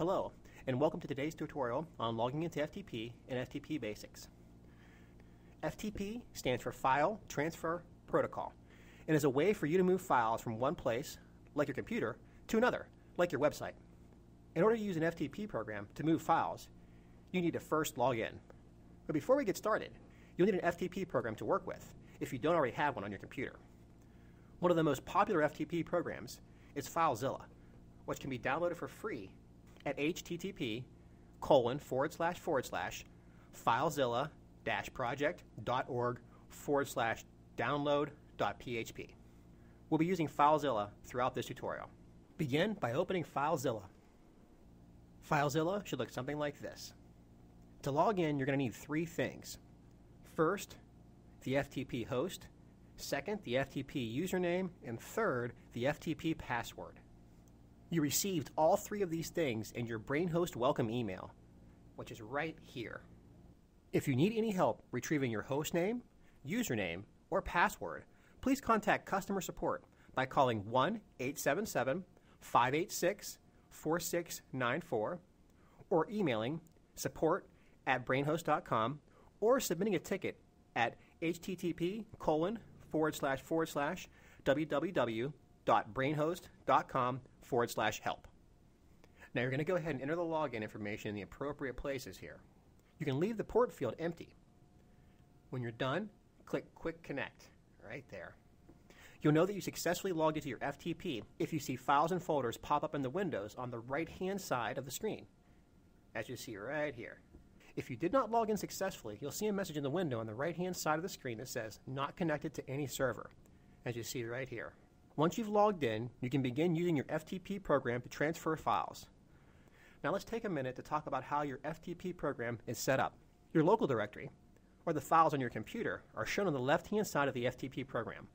Hello, and welcome to today's tutorial on logging into FTP and FTP basics. FTP stands for File Transfer Protocol and is a way for you to move files from one place, like your computer, to another, like your website. In order to use an FTP program to move files, you need to first log in. But before we get started, you'll need an FTP program to work with if you don't already have one on your computer. One of the most popular FTP programs is FileZilla, which can be downloaded for free at http://filezilla-project.org/download.php. We'll be using FileZilla throughout this tutorial. Begin by opening FileZilla. FileZilla should look something like this. To log in, you're going to need three things. First, the FTP host. Second, the FTP username. And third, the FTP password. You received all three of these things in your BrainHost welcome email, which is right here. If you need any help retrieving your host name, username, or password, please contact customer support by calling 1-877-586-4694 or emailing support@brainhost.com or submitting a ticket at http://www.brainhost.com/help. Now you're going to go ahead and enter the login information in the appropriate places here. You can leave the port field empty. When you're done, click Quick Connect right there. You'll know that you successfully logged into your FTP if you see files and folders pop up in the windows on the right-hand side of the screen, as you see right here. If you did not log in successfully, you'll see a message in the window on the right-hand side of the screen that says, "Not connected to any server," as you see right here. Once you've logged in, you can begin using your FTP program to transfer files. Now let's take a minute to talk about how your FTP program is set up. Your local directory, or the files on your computer, are shown on the left-hand side of the FTP program,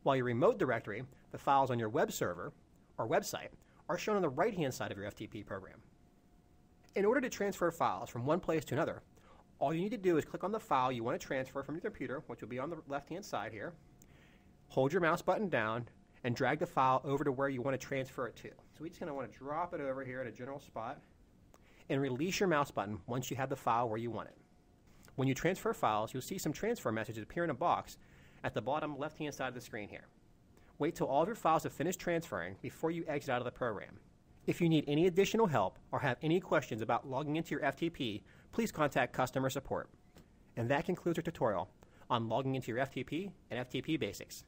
while your remote directory, the files on your web server or website, are shown on the right-hand side of your FTP program. In order to transfer files from one place to another, all you need to do is click on the file you want to transfer from your computer, which will be on the left-hand side here, hold your mouse button down, and drag the file over to where you want to transfer it to. So we're just going to want to drop it over here at a general spot and release your mouse button once you have the file where you want it. When you transfer files, you'll see some transfer messages appear in a box at the bottom left-hand side of the screen here. Wait till all of your files have finished transferring before you exit out of the program. If you need any additional help or have any questions about logging into your FTP, please contact customer support. And that concludes our tutorial on logging into your FTP and FTP basics.